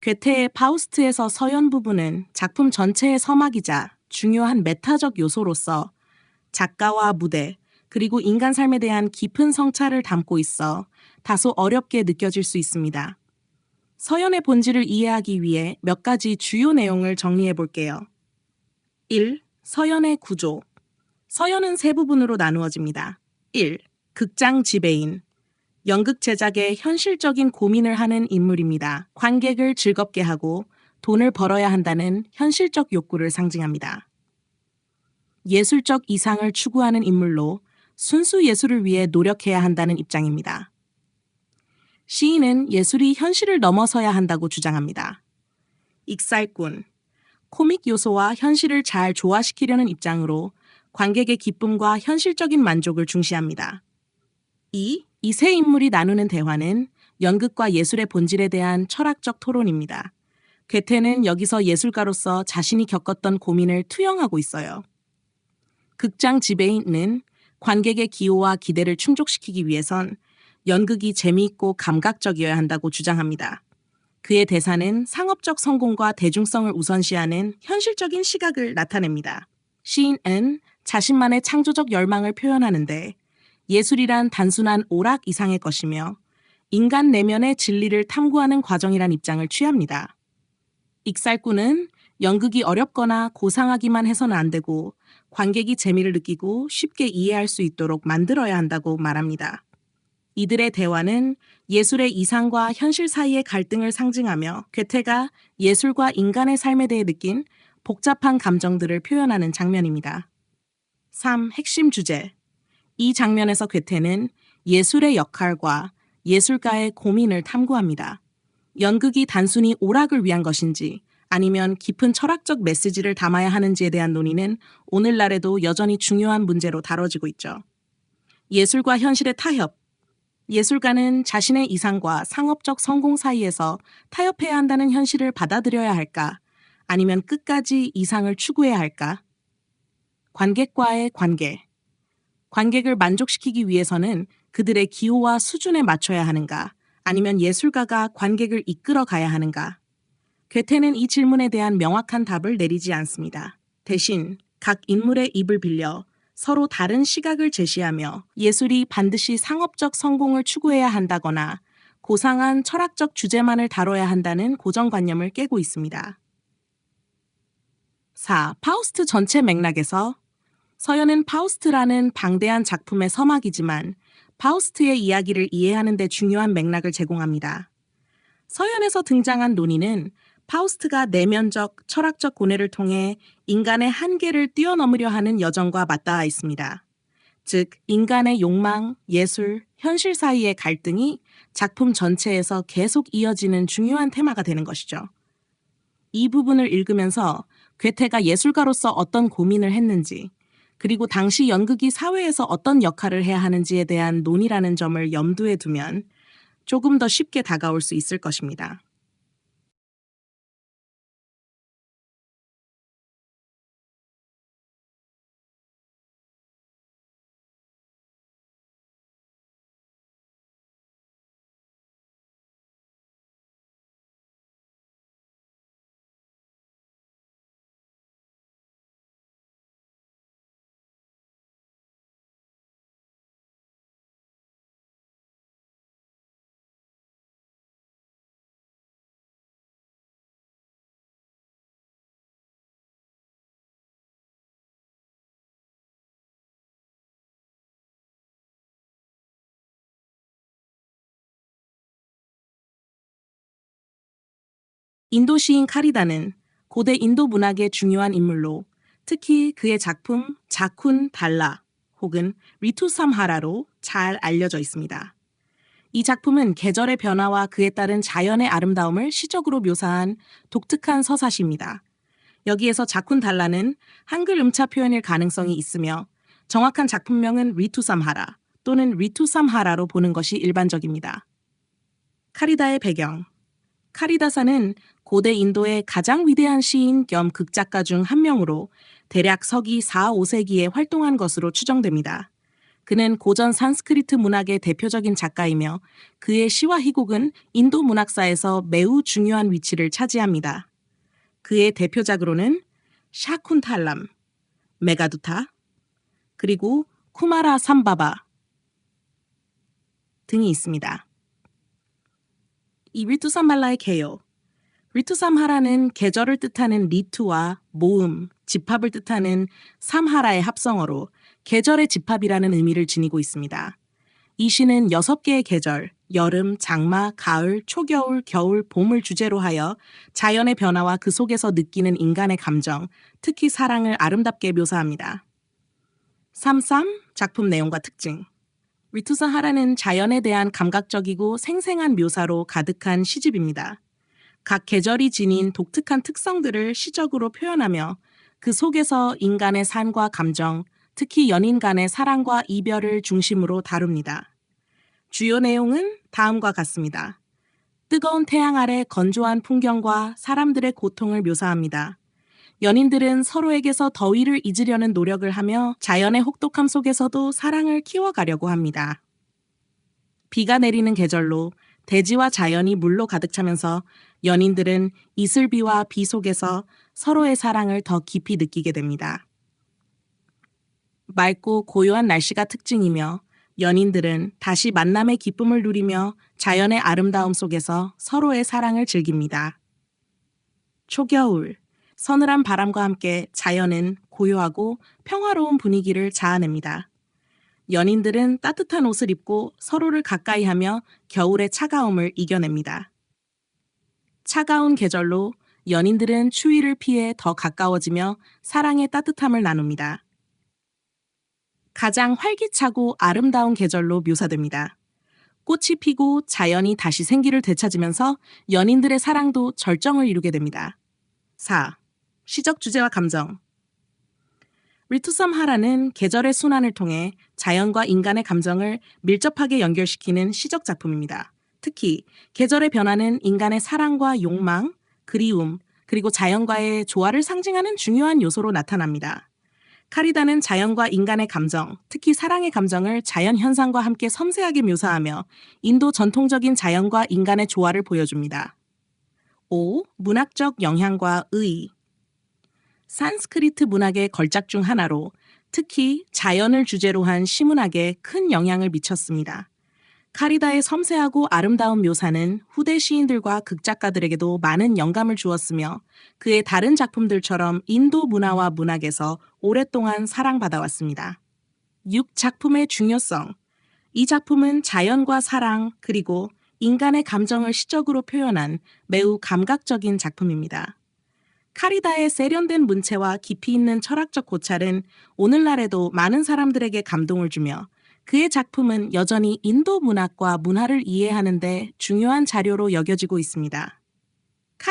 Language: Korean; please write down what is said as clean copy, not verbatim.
괴테의 파우스트에서 서연 부분은 작품 전체의 서막이자 중요한 메타적 요소로서 작가와 무대, 그리고 인간 삶에 대한 깊은 성찰을 담고 있어 다소 어렵게 느껴질 수 있습니다. 서연의 본질을 이해하기 위해 몇 가지 주요 내용을 정리해 볼게요. 1. 서연의 구조. 서연은 세 부분으로 나누어집니다. 1. 극장 지배인. 연극 제작에 현실적인 고민을 하는 인물입니다. 관객을 즐겁게 하고 돈을 벌어야 한다는 현실적 욕구를 상징합니다. 예술적 이상을 추구하는 인물로 순수 예술을 위해 노력해야 한다는 입장입니다. 시인은 예술이 현실을 넘어서야 한다고 주장합니다. 익살꾼. 코믹 요소와 현실을 잘 조화시키려는 입장으로 관객의 기쁨과 현실적인 만족을 중시합니다. 2. 이 세 인물이 나누는 대화는 연극과 예술의 본질에 대한 철학적 토론입니다. 괴테는 여기서 예술가로서 자신이 겪었던 고민을 투영하고 있어요. 극장 지배인은 관객의 기호와 기대를 충족시키기 위해선 연극이 재미있고 감각적이어야 한다고 주장합니다. 그의 대사는 상업적 성공과 대중성을 우선시하는 현실적인 시각을 나타냅니다. 시인은 자신만의 창조적 열망을 표현하는데 예술이란 단순한 오락 이상의 것이며 인간 내면의 진리를 탐구하는 과정이란 입장을 취합니다. 익살꾼은 연극이 어렵거나 고상하기만 해서는 안 되고 관객이 재미를 느끼고 쉽게 이해할 수 있도록 만들어야 한다고 말합니다. 이들의 대화는 예술의 이상과 현실 사이의 갈등을 상징하며 괴테가 예술과 인간의 삶에 대해 느낀 복잡한 감정들을 표현하는 장면입니다. 3. 핵심 주제. 이 장면에서 괴테는 예술의 역할과 예술가의 고민을 탐구합니다. 연극이 단순히 오락을 위한 것인지 아니면 깊은 철학적 메시지를 담아야 하는지에 대한 논의는 오늘날에도 여전히 중요한 문제로 다뤄지고 있죠. 예술과 현실의 타협. 예술가는 자신의 이상과 상업적 성공 사이에서 타협해야 한다는 현실을 받아들여야 할까? 아니면 끝까지 이상을 추구해야 할까? 관객과의 관계. 관객을 만족시키기 위해서는 그들의 기호와 수준에 맞춰야 하는가? 아니면 예술가가 관객을 이끌어 가야 하는가? 괴테는 이 질문에 대한 명확한 답을 내리지 않습니다. 대신 각 인물의 입을 빌려 서로 다른 시각을 제시하며 예술이 반드시 상업적 성공을 추구해야 한다거나 고상한 철학적 주제만을 다뤄야 한다는 고정관념을 깨고 있습니다. 4. 파우스트 전체 맥락에서 서연은 파우스트라는 방대한 작품의 서막이지만 파우스트의 이야기를 이해하는 데 중요한 맥락을 제공합니다. 서연에서 등장한 논의는 파우스트가 내면적, 철학적 고뇌를 통해 인간의 한계를 뛰어넘으려 하는 여정과 맞닿아 있습니다. 즉, 인간의 욕망, 예술, 현실 사이의 갈등이 작품 전체에서 계속 이어지는 중요한 테마가 되는 것이죠. 이 부분을 읽으면서 괴테가 예술가로서 어떤 고민을 했는지, 그리고 당시 연극이 사회에서 어떤 역할을 해야 하는지에 대한 논의라는 점을 염두에 두면 조금 더 쉽게 다가올 수 있을 것입니다. 인도 시인 카리다는 고대 인도 문학의 중요한 인물로 특히 그의 작품 자쿤 달라 혹은 리투삼하라로 잘 알려져 있습니다. 이 작품은 계절의 변화와 그에 따른 자연의 아름다움을 시적으로 묘사한 독특한 서사시입니다. 여기에서 자쿤 달라는 한글 음차 표현일 가능성이 있으며 정확한 작품명은 리투삼하라 또는 리투삼하라로 보는 것이 일반적입니다. 카리다의 배경. 카리다사는 고대 인도의 가장 위대한 시인 겸 극작가 중 한 명으로 대략 서기 4, 5세기에 활동한 것으로 추정됩니다. 그는 고전 산스크리트 문학의 대표적인 작가이며 그의 시와 희곡은 인도 문학사에서 매우 중요한 위치를 차지합니다. 그의 대표작으로는 샤쿤탈람, 메가두타, 그리고 쿠마라 삼바바 등이 있습니다. 이 리투삼할라의 개요. 리투삼하라는 계절을 뜻하는 리투와 모음, 집합을 뜻하는 삼하라의 합성어로 계절의 집합이라는 의미를 지니고 있습니다. 이 시는 6개의 계절, 여름, 장마, 가을, 초겨울, 겨울, 봄을 주제로 하여 자연의 변화와 그 속에서 느끼는 인간의 감정, 특히 사랑을 아름답게 묘사합니다. 삼삼 작품 내용과 특징. 리투사하라는 자연에 대한 감각적이고 생생한 묘사로 가득한 시집입니다. 각 계절이 지닌 독특한 특성들을 시적으로 표현하며 그 속에서 인간의 삶과 감정, 특히 연인 간의 사랑과 이별을 중심으로 다룹니다. 주요 내용은 다음과 같습니다. 뜨거운 태양 아래 건조한 풍경과 사람들의 고통을 묘사합니다. 연인들은 서로에게서 더위를 잊으려는 노력을 하며 자연의 혹독함 속에서도 사랑을 키워가려고 합니다. 비가 내리는 계절로 대지와 자연이 물로 가득 차면서 연인들은 이슬비와 비 속에서 서로의 사랑을 더 깊이 느끼게 됩니다. 맑고 고요한 날씨가 특징이며 연인들은 다시 만남의 기쁨을 누리며 자연의 아름다움 속에서 서로의 사랑을 즐깁니다. 초겨울, 서늘한 바람과 함께 자연은 고요하고 평화로운 분위기를 자아냅니다. 연인들은 따뜻한 옷을 입고 서로를 가까이 하며 겨울의 차가움을 이겨냅니다. 차가운 계절로 연인들은 추위를 피해 더 가까워지며 사랑의 따뜻함을 나눕니다. 가장 활기차고 아름다운 계절로 묘사됩니다. 꽃이 피고 자연이 다시 생기를 되찾으면서 연인들의 사랑도 절정을 이루게 됩니다. 4. 시적 주제와 감정. 리투삼하라는 계절의 순환을 통해 자연과 인간의 감정을 밀접하게 연결시키는 시적 작품입니다. 특히 계절의 변화는 인간의 사랑과 욕망, 그리움, 그리고 자연과의 조화를 상징하는 중요한 요소로 나타납니다. 카리다는 자연과 인간의 감정, 특히 사랑의 감정을 자연 현상과 함께 섬세하게 묘사하며 인도 전통적인 자연과 인간의 조화를 보여줍니다. 5. 문학적 영향과 의의. 산스크리트 문학의 걸작 중 하나로 특히 자연을 주제로 한 시문학에 큰 영향을 미쳤습니다. 카리다의 섬세하고 아름다운 묘사는 후대 시인들과 극작가들에게도 많은 영감을 주었으며 그의 다른 작품들처럼 인도 문화와 문학에서 오랫동안 사랑받아왔습니다. 6. 작품의 중요성. 이 작품은 자연과 사랑 그리고 인간의 감정을 시적으로 표현한 매우 감각적인 작품입니다. 카리다의 세련된 문체와 깊이 있는 철학적 고찰은 오늘날에도 많은 사람들에게 감동을 주며 그의 작품은 여전히 인도 문학과 문화를 이해하는 데 중요한 자료로 여겨지고 있습니다.